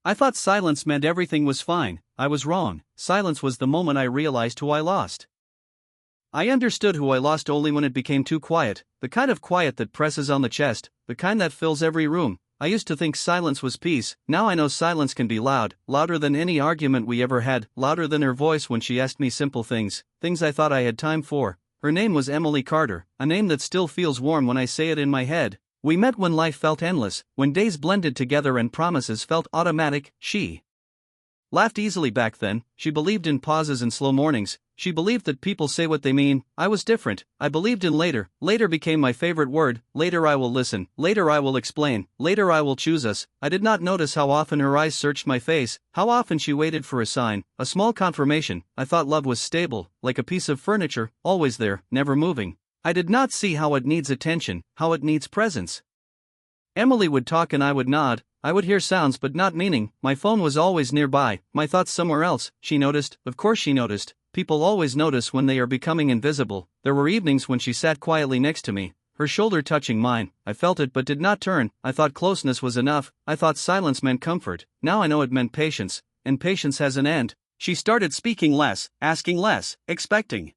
I thought silence meant everything was fine. I was wrong. Silence was the moment I realized who I lost. I understood who I lost only when it became too quiet, the kind of quiet that presses on the chest, the kind that fills every room. I used to think silence was peace. Now I know silence can be loud, louder than any argument we ever had, louder than her voice when she asked me simple things, things I thought I had time for. Her name was Emily Carter, a name that still feels warm when I say it in my head. We met when life felt endless, when days blended together and promises felt automatic. She laughed easily back then. She believed in pauses and slow mornings. She believed that people say what they mean. I was different. I believed in later. Later became my favorite word. Later I will listen. Later I will explain. Later I will choose us. I did not notice how often her eyes searched my face, how often she waited for a sign, a small confirmation. I thought love was stable, like a piece of furniture, always there, never moving. I did not see how it needs attention, how it needs presence. Emily would talk and I would nod. I would hear sounds but not meaning. My phone was always nearby, my thoughts somewhere else. She noticed, of course she noticed. People always notice when they are becoming invisible. There were evenings when she sat quietly next to me, her shoulder touching mine. I felt it but did not turn. I thought closeness was enough. I thought silence meant comfort. Now I know it meant patience, and patience has an end. She started speaking less, asking less, expecting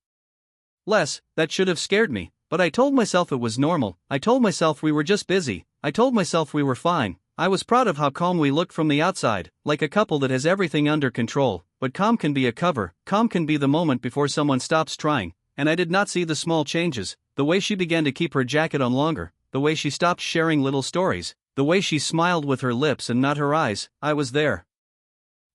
less. That should have scared me, but I told myself it was normal. I told myself we were just busy. I told myself we were fine. I was proud of how calm we looked from the outside, like a couple that has everything under control. But calm can be a cover. Calm can be the moment before someone stops trying. And I did not see the small changes, the way she began to keep her jacket on longer, the way she stopped sharing little stories, the way she smiled with her lips and not her eyes. I was there,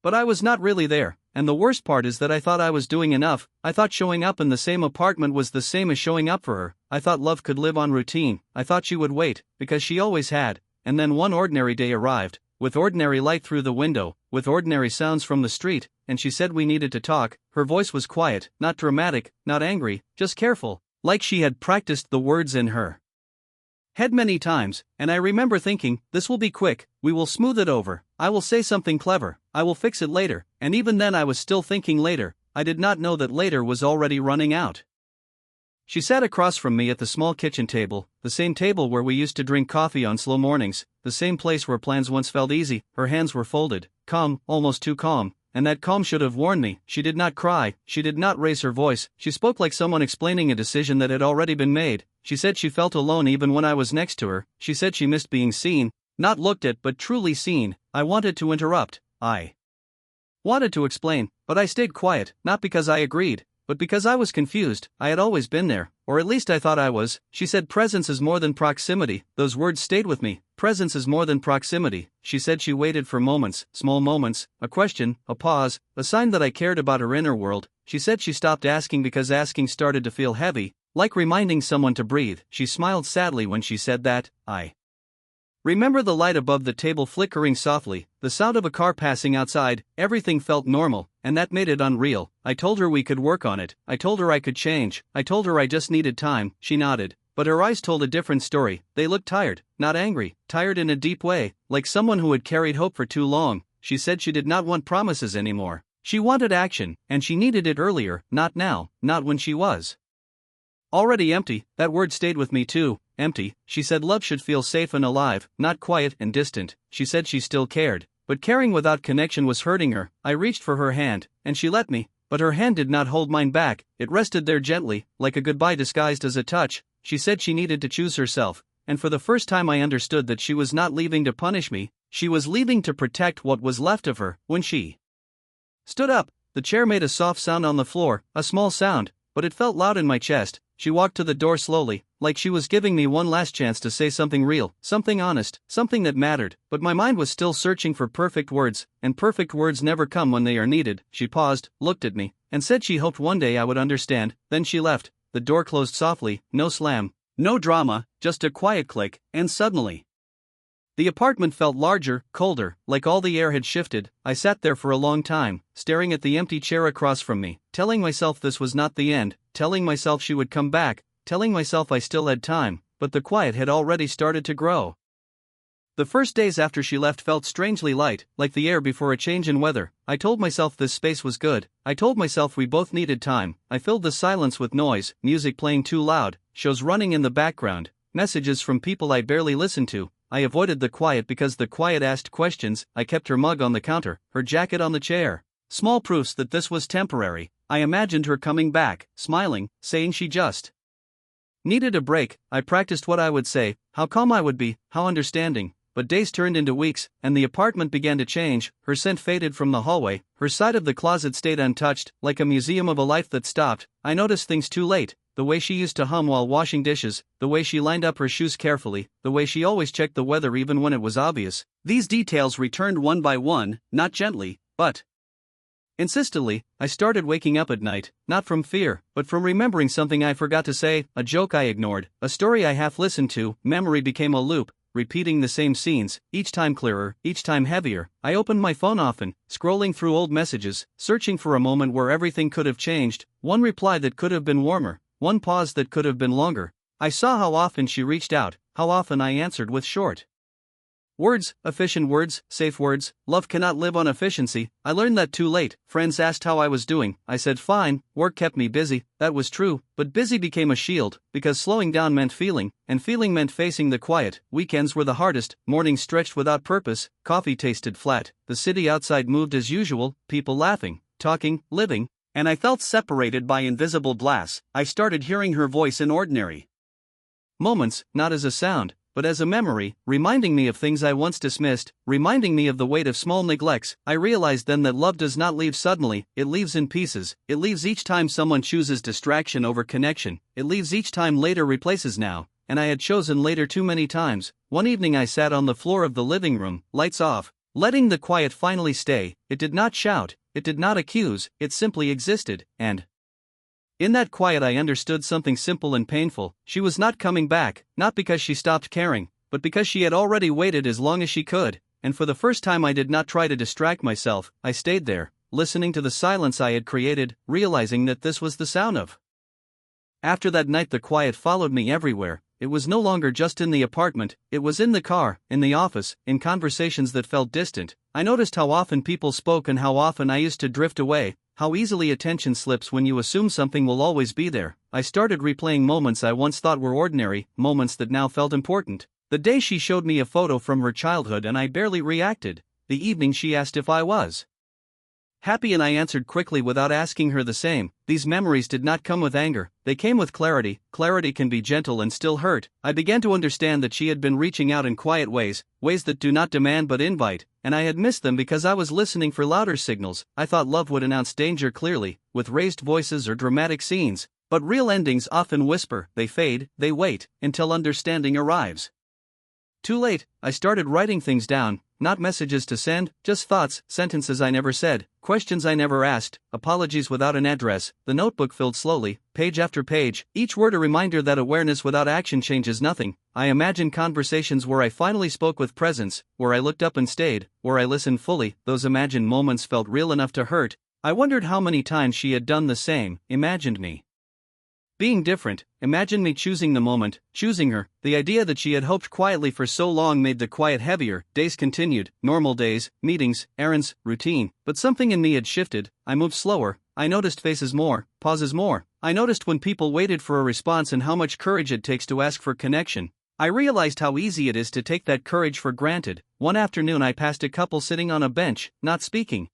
but I was not really there. And the worst part is that I thought I was doing enough. I thought showing up in the same apartment was the same as showing up for her. I thought love could live on routine. I thought she would wait, because she always had. And then one ordinary day arrived, with ordinary light through the window, with ordinary sounds from the street, and she said we needed to talk. Her voice was quiet, not dramatic, not angry, just careful, like she had practiced the words in her head many times. And I remember thinking, this will be quick, we will smooth it over, I will say something clever, I will fix it later. And even then I was still thinking later. I did not know that later was already running out. She sat across from me at the small kitchen table, the same table where we used to drink coffee on slow mornings, the same place where plans once felt easy. Her hands were folded, calm, almost too calm, and that calm should have warned me. She did not cry, she did not raise her voice, she spoke like someone explaining a decision that had already been made. She said she felt alone even when I was next to her. She said she missed being seen, not looked at but truly seen. I wanted to interrupt, I wanted to explain, but I stayed quiet, not because I agreed, but because I was confused. I had always been there, or at least I thought I was. She said presence is more than proximity. Those words stayed with me. Presence is more than proximity. She said she waited for moments, small moments, a question, a pause, a sign that I cared about her inner world. She said she stopped asking because asking started to feel heavy, like reminding someone to breathe. She smiled sadly when she said that. I remember the light above the table flickering softly, the sound of a car passing outside. Everything felt normal, and that made it unreal. I told her we could work on it. I told her I could change. I told her I just needed time. She nodded, but her eyes told a different story. They looked tired, not angry, tired in a deep way, like someone who had carried hope for too long. She said she did not want promises anymore. She wanted action, and she needed it earlier, not now, not when she was already empty. That word stayed with me too, empty. She said love should feel safe and alive, not quiet and distant. She said she still cared, but caring without connection was hurting her. I reached for her hand, and she let me, but her hand did not hold mine back. It rested there gently, like a goodbye disguised as a touch. She said she needed to choose herself, and for the first time I understood that she was not leaving to punish me, she was leaving to protect what was left of her. When she stood up, the chair made a soft sound on the floor, a small sound, but it felt loud in my chest. She walked to the door slowly, like she was giving me one last chance to say something real, something honest, something that mattered, but my mind was still searching for perfect words, and perfect words never come when they are needed. She paused, looked at me, and said she hoped one day I would understand. Then she left. The door closed softly, no slam, no drama, just a quiet click, and suddenly the apartment felt larger, colder, like all the air had shifted. I sat there for a long time, staring at the empty chair across from me, telling myself this was not the end, telling myself she would come back, telling myself I still had time, but the quiet had already started to grow. The first days after she left felt strangely light, like the air before a change in weather. I told myself this space was good. I told myself we both needed time. I filled the silence with noise, music playing too loud, shows running in the background, messages from people I barely listened to. I avoided the quiet because the quiet asked questions. I kept her mug on the counter, her jacket on the chair. Small proofs that this was temporary. I imagined her coming back, smiling, saying she just needed a break. I practiced what I would say, how calm I would be, how understanding. But days turned into weeks, and the apartment began to change. Her scent faded from the hallway, her side of the closet stayed untouched, like a museum of a life that stopped. I noticed things too late. The way she used to hum while washing dishes, the way she lined up her shoes carefully, the way she always checked the weather even when it was obvious. These details returned one by one, not gently, but insistently. I started waking up at night, not from fear, but from remembering something I forgot to say, a joke I ignored, a story I half listened to. Memory became a loop, repeating the same scenes, each time clearer, each time heavier. I opened my phone often, scrolling through old messages, searching for a moment where everything could have changed, one reply that could have been warmer, one pause that could have been longer. I saw how often she reached out, how often I answered with short words, efficient words, safe words. Love cannot live on efficiency. I learned that too late. Friends asked how I was doing. I said fine. Work kept me busy. That was true, but busy became a shield, because slowing down meant feeling, and feeling meant facing the quiet. Weekends were the hardest. Mornings stretched without purpose. Coffee tasted flat. The city outside moved as usual, people laughing, talking, living, and I felt separated by invisible glass. I started hearing her voice in ordinary moments, not as a sound, but as a memory, reminding me of things I once dismissed, reminding me of the weight of small neglects. I realized then that love does not leave suddenly, it leaves in pieces. It leaves each time someone chooses distraction over connection, it leaves each time later replaces now, and I had chosen later too many times. One evening I sat on the floor of the living room, lights off, letting the quiet finally stay. It did not shout, it did not accuse, it simply existed, and in that quiet I understood something simple and painful. She was not coming back, not because she stopped caring, but because she had already waited as long as she could, and for the first time I did not try to distract myself. I stayed there, listening to the silence I had created, realizing that this was the sound of. After that night the quiet followed me everywhere. It was no longer just in the apartment, it was in the car, in the office, in conversations that felt distant. I noticed how often people spoke and how often I used to drift away, how easily attention slips when you assume something will always be there. I started replaying moments I once thought were ordinary, moments that now felt important. The day she showed me a photo from her childhood and I barely reacted. The evening she asked if I was happy and I answered quickly without asking her the same. These memories did not come with anger, they came with clarity. Clarity can be gentle and still hurt. I began to understand that she had been reaching out in quiet ways, ways that do not demand but invite, and I had missed them because I was listening for louder signals. I thought love would announce danger clearly, with raised voices or dramatic scenes, but real endings often whisper, they fade, they wait, until understanding arrives. Too late, I started writing things down, not messages to send, just thoughts, sentences I never said, questions I never asked, apologies without an address. The notebook filled slowly, page after page, each word a reminder that awareness without action changes nothing. I imagined conversations where I finally spoke with presence, where I looked up and stayed, where I listened fully. Those imagined moments felt real enough to hurt. I wondered how many times she had done the same, imagined me being different, imagine me choosing the moment, choosing her. The idea that she had hoped quietly for so long made the quiet heavier. Days continued, normal days, meetings, errands, routine, but something in me had shifted. I moved slower, I noticed faces more, pauses more. I noticed when people waited for a response and how much courage it takes to ask for connection. I realized how easy it is to take that courage for granted. One afternoon I passed a couple sitting on a bench, not speaking,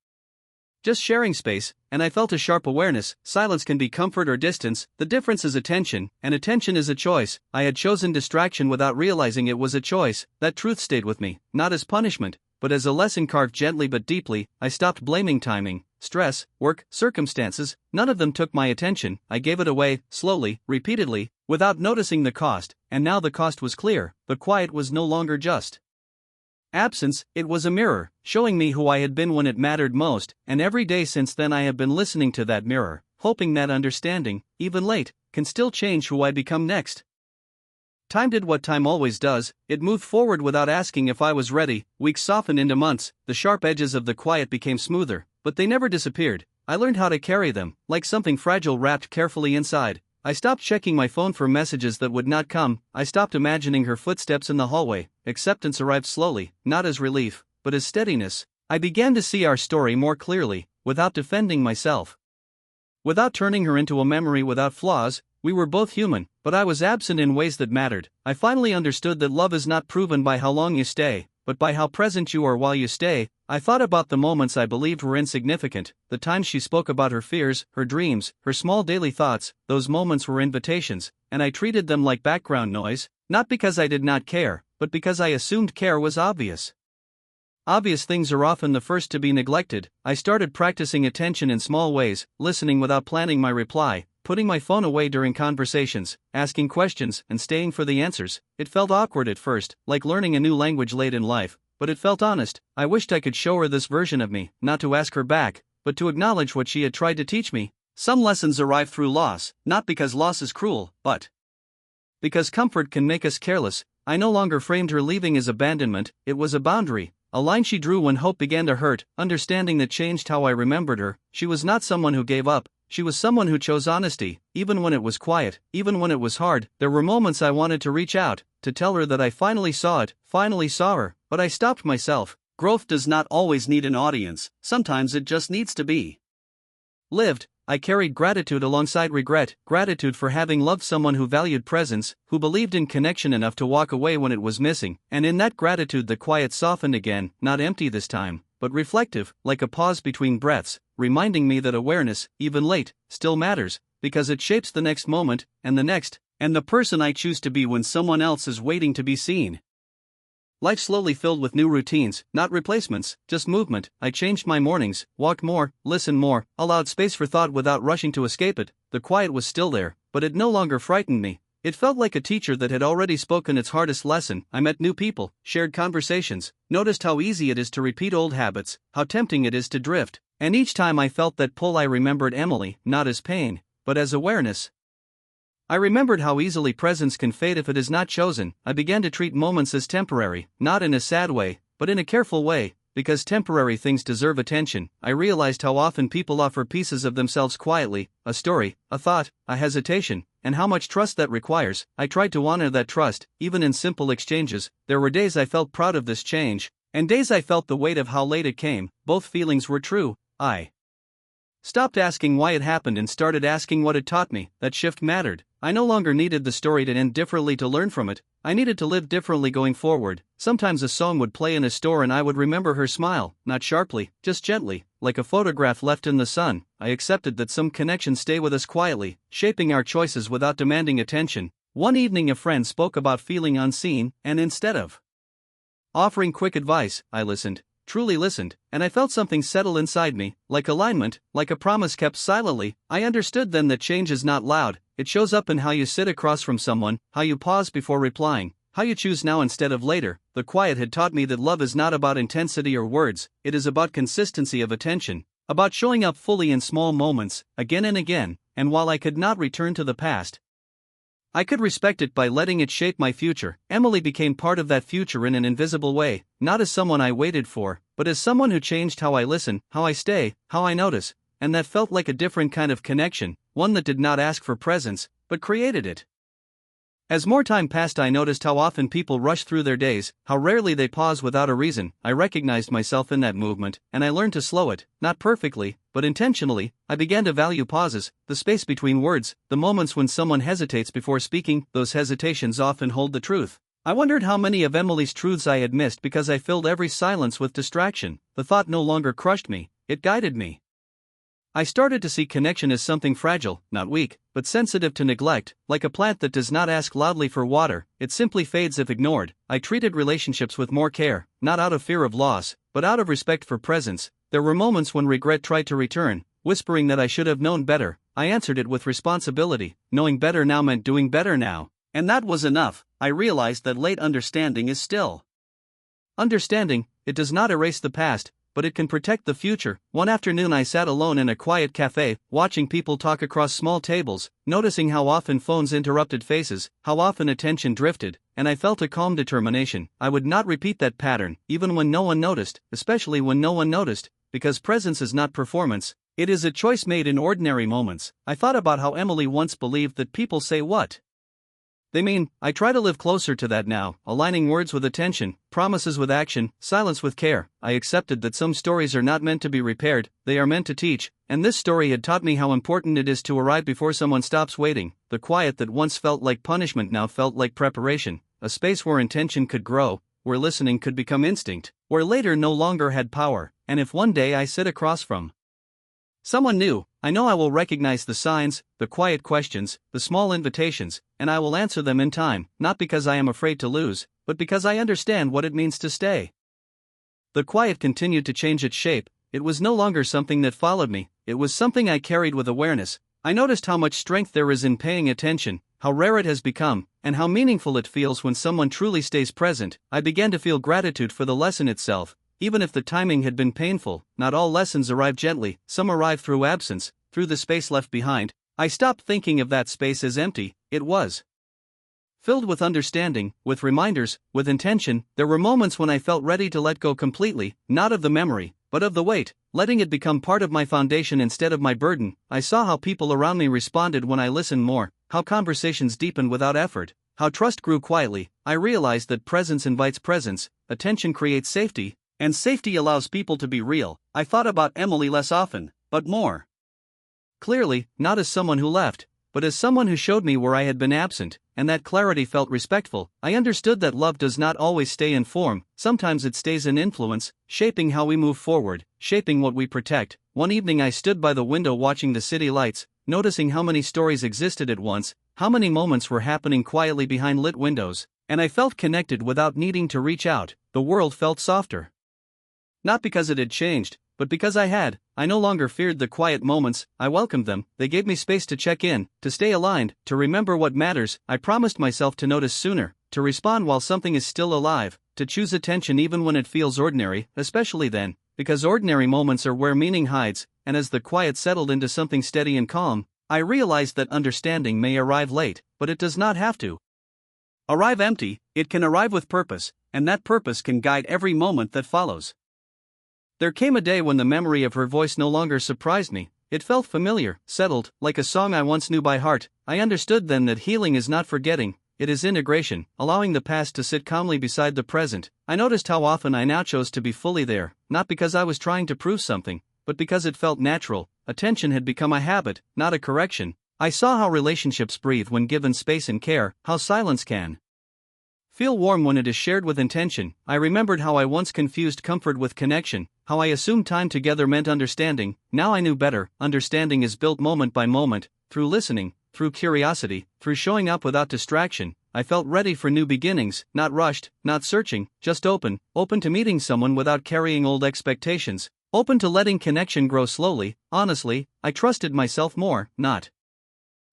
just sharing space, and I felt a sharp awareness. Silence can be comfort or distance, the difference is attention, and attention is a choice. I had chosen distraction without realizing it was a choice. That truth stayed with me, not as punishment, but as a lesson carved gently but deeply. I stopped blaming timing, stress, work, circumstances. None of them took my attention. I gave it away, slowly, repeatedly, without noticing the cost, and now the cost was clear. The quiet was no longer just absence, it was a mirror, showing me who I had been when it mattered most, and every day since then I have been listening to that mirror, hoping that understanding, even late, can still change who I become next. Time did what time always does, it moved forward without asking if I was ready. Weeks softened into months, the sharp edges of the quiet became smoother, but they never disappeared. I learned how to carry them, like something fragile wrapped carefully inside. I stopped checking my phone for messages that would not come. I stopped imagining her footsteps in the hallway. Acceptance arrived slowly, not as relief, but as steadiness. I began to see our story more clearly, without defending myself, without turning her into a memory without flaws, We were both human, but I was absent in ways that mattered. I finally understood that love is not proven by how long you stay, but by how present you are while you stay. I thought about the moments I believed were insignificant, the times she spoke about her fears, her dreams, her small daily thoughts. Those moments were invitations, and I treated them like background noise, not because I did not care, but because I assumed care was obvious. Obvious things are often the first to be neglected. I started practicing attention in small ways, listening without planning my reply, putting my phone away during conversations, asking questions, and staying for the answers. It felt awkward at first, like learning a new language late in life, but it felt honest. I wished I could show her this version of me, not to ask her back, but to acknowledge what she had tried to teach me. Some lessons arrive through loss, not because loss is cruel, but because comfort can make us careless. I no longer framed her leaving as abandonment, it was a boundary. A line she drew when hope began to hurt, understanding that changed how I remembered her. She was not someone who gave up, she was someone who chose honesty, even when it was quiet, even when it was hard. There were moments I wanted to reach out, to tell her that I finally saw it, finally saw her, but I stopped myself. Growth does not always need an audience, sometimes it just needs to be lived. I carried gratitude alongside regret, gratitude for having loved someone who valued presence, who believed in connection enough to walk away when it was missing, and in that gratitude the quiet softened again, not empty this time, but reflective, like a pause between breaths, reminding me that awareness, even late, still matters, because it shapes the next moment, and the next, and the person I choose to be when someone else is waiting to be seen. Life slowly filled with new routines, not replacements, just movement. I changed my mornings, walked more, listened more, allowed space for thought without rushing to escape it. The quiet was still there, but it no longer frightened me. It felt like a teacher that had already spoken its hardest lesson. I met new people, shared conversations, noticed how easy it is to repeat old habits, how tempting it is to drift. And each time I felt that pull, I remembered Emily, not as pain, but as awareness. I remembered how easily presence can fade if it is not chosen. I began to treat moments as temporary, not in a sad way, but in a careful way, because temporary things deserve attention. I realized how often people offer pieces of themselves quietly, a story, a thought, a hesitation, and how much trust that requires. I tried to honor that trust, even in simple exchanges. There were days I felt proud of this change, and days I felt the weight of how late it came. Both feelings were true. I stopped asking why it happened and started asking what it taught me. That shift mattered. I no longer needed the story to end differently to learn from it. I needed to live differently going forward. Sometimes a song would play in a store and I would remember her smile, not sharply, just gently, like a photograph left in the sun. I accepted that some connections stay with us quietly, shaping our choices without demanding attention. One evening a friend spoke about feeling unseen, and instead of offering quick advice, I listened. Truly listened, and I felt something settle inside me, like alignment, like a promise kept silently. I understood then that change is not loud, it shows up in how you sit across from someone, how you pause before replying, how you choose now instead of later. The quiet had taught me that love is not about intensity or words, it is about consistency of attention, about showing up fully in small moments, again and again, and while I could not return to the past, I could respect it by letting it shape my future. Emily became part of that future in an invisible way, not as someone I waited for, but as someone who changed how I listen, how I stay, how I notice, and that felt like a different kind of connection, one that did not ask for presence, but created it. As more time passed, I noticed how often people rush through their days, how rarely they pause without a reason. I recognized myself in that movement, and I learned to slow it, not perfectly, but intentionally. I began to value pauses, the space between words, the moments when someone hesitates before speaking. Those hesitations often hold the truth. I wondered how many of Emily's truths I had missed because I filled every silence with distraction. The thought no longer crushed me, it guided me. I started to see connection as something fragile, not weak, but sensitive to neglect. Like a plant that does not ask loudly for water, it simply fades if ignored. I treated relationships with more care, not out of fear of loss, but out of respect for presence. There were moments when regret tried to return, whispering that I should have known better. I answered it with responsibility. Knowing better now meant doing better now. And that was enough. I realized that late understanding is still understanding. It does not erase the past, but it can protect the future. One afternoon I sat alone in a quiet cafe, watching people talk across small tables, noticing how often phones interrupted faces, how often attention drifted, and I felt a calm determination. I would not repeat that pattern, even when no one noticed, especially when no one noticed, because presence is not performance, it is a choice made in ordinary moments. I thought about how Emily once believed that people say what They mean, I try to live closer to that now, aligning words with attention, promises with action, silence with care. I accepted that some stories are not meant to be repaired, they are meant to teach, and this story had taught me how important it is to arrive before someone stops waiting. The quiet that once felt like punishment now felt like preparation, a space where intention could grow, where listening could become instinct, where later no longer had power. And if one day I sit across from someone new, I know I will recognize the signs, the quiet questions, the small invitations, and I will answer them in time, not because I am afraid to lose, but because I understand what it means to stay. The quiet continued to change its shape. It was no longer something that followed me, it was something I carried with awareness. I noticed how much strength there is in paying attention, how rare it has become, and how meaningful it feels when someone truly stays present. I began to feel gratitude for the lesson itself. Even if the timing had been painful, not all lessons arrive gently, some arrive through absence, through the space left behind. I stopped thinking of that space as empty, it was filled with understanding, with reminders, with intention. There were moments when I felt ready to let go completely, not of the memory, but of the weight, letting it become part of my foundation instead of my burden. I saw how people around me responded when I listened more, how conversations deepened without effort, how trust grew quietly. I realized that presence invites presence, attention creates safety, and safety allows people to be real. I thought about Emily less often, but more clearly, not as someone who left, but as someone who showed me where I had been absent, and that clarity felt respectful. I understood that love does not always stay in form, sometimes it stays in influence, shaping how we move forward, shaping what we protect. One evening I stood by the window watching the city lights, noticing how many stories existed at once, how many moments were happening quietly behind lit windows, and I felt connected without needing to reach out. The world felt softer. Not because it had changed, but because I no longer feared the quiet moments, I welcomed them. They gave me space to check in, to stay aligned, to remember what matters. I promised myself to notice sooner, to respond while something is still alive, to choose attention even when it feels ordinary, especially then, because ordinary moments are where meaning hides. And as the quiet settled into something steady and calm, I realized that understanding may arrive late, but it does not have to arrive empty. It can arrive with purpose, and that purpose can guide every moment that follows. There came a day when the memory of her voice no longer surprised me. It felt familiar, settled, like a song I once knew by heart. I understood then that healing is not forgetting, it is integration, allowing the past to sit calmly beside the present. I noticed how often I now chose to be fully there, not because I was trying to prove something, but because it felt natural. Attention had become a habit, not a correction. I saw how relationships breathe when given space and care, how silence can feel warm when it is shared with intention. I remembered how I once confused comfort with connection, how I assumed time together meant understanding. Now I knew better. Understanding is built moment by moment, through listening, through curiosity, through showing up without distraction. I felt ready for new beginnings, not rushed, not searching, just open to meeting someone without carrying old expectations, open to letting connection grow slowly. Honestly, I trusted myself more, not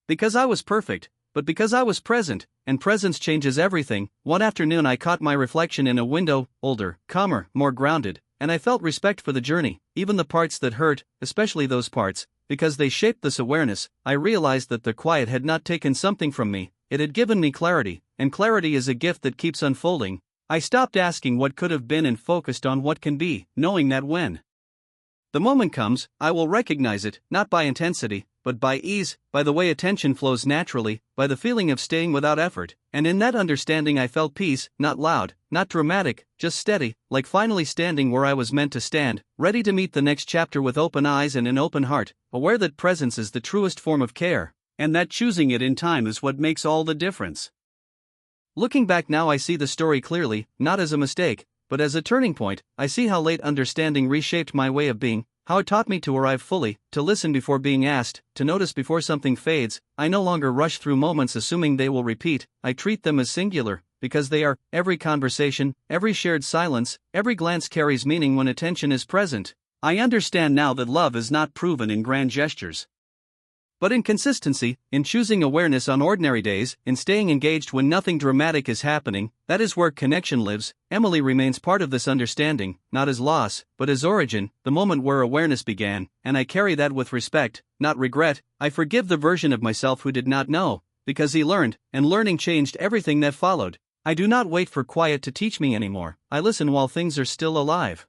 because I was perfect, but because I was present, and presence changes everything. One afternoon I caught my reflection in a window, older, calmer, more grounded, and I felt respect for the journey, even the parts that hurt, especially those parts, because they shaped this awareness. I realized that the quiet had not taken something from me, it had given me clarity, and clarity is a gift that keeps unfolding. I stopped asking what could have been and focused on what can be, knowing that when the moment comes, I will recognize it, not by intensity, but by ease, by the way attention flows naturally, by the feeling of staying without effort. And in that understanding I felt peace, not loud, not dramatic, just steady, like finally standing where I was meant to stand, ready to meet the next chapter with open eyes and an open heart, aware that presence is the truest form of care, and that choosing it in time is what makes all the difference. Looking back now I see the story clearly, not as a mistake, but as a turning point. I see how late understanding reshaped my way of being, how it taught me to arrive fully, to listen before being asked, to notice before something fades. I no longer rush through moments assuming they will repeat. I treat them as singular, because they are. Every conversation, every shared silence, every glance carries meaning when attention is present. I understand now that love is not proven in grand gestures, but in consistency, in choosing awareness on ordinary days, in staying engaged when nothing dramatic is happening. That is where connection lives. Emily remains part of this understanding, not as loss, but as origin, the moment where awareness began, and I carry that with respect, not regret. I forgive the version of myself who did not know, because he learned, and learning changed everything that followed. I do not wait for quiet to teach me anymore, I listen while things are still alive.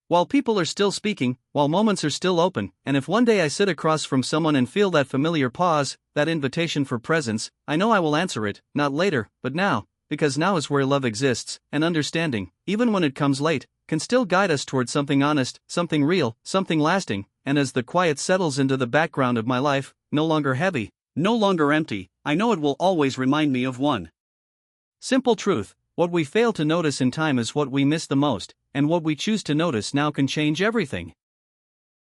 While people are still speaking, while moments are still open, and if one day I sit across from someone and feel that familiar pause, that invitation for presence, I know I will answer it, not later, but now, because now is where love exists, and understanding, even when it comes late, can still guide us toward something honest, something real, something lasting, and as the quiet settles into the background of my life, no longer heavy, no longer empty, I know it will always remind me of one simple truth: what we fail to notice in time is what we miss the most, and what we choose to notice now can change everything.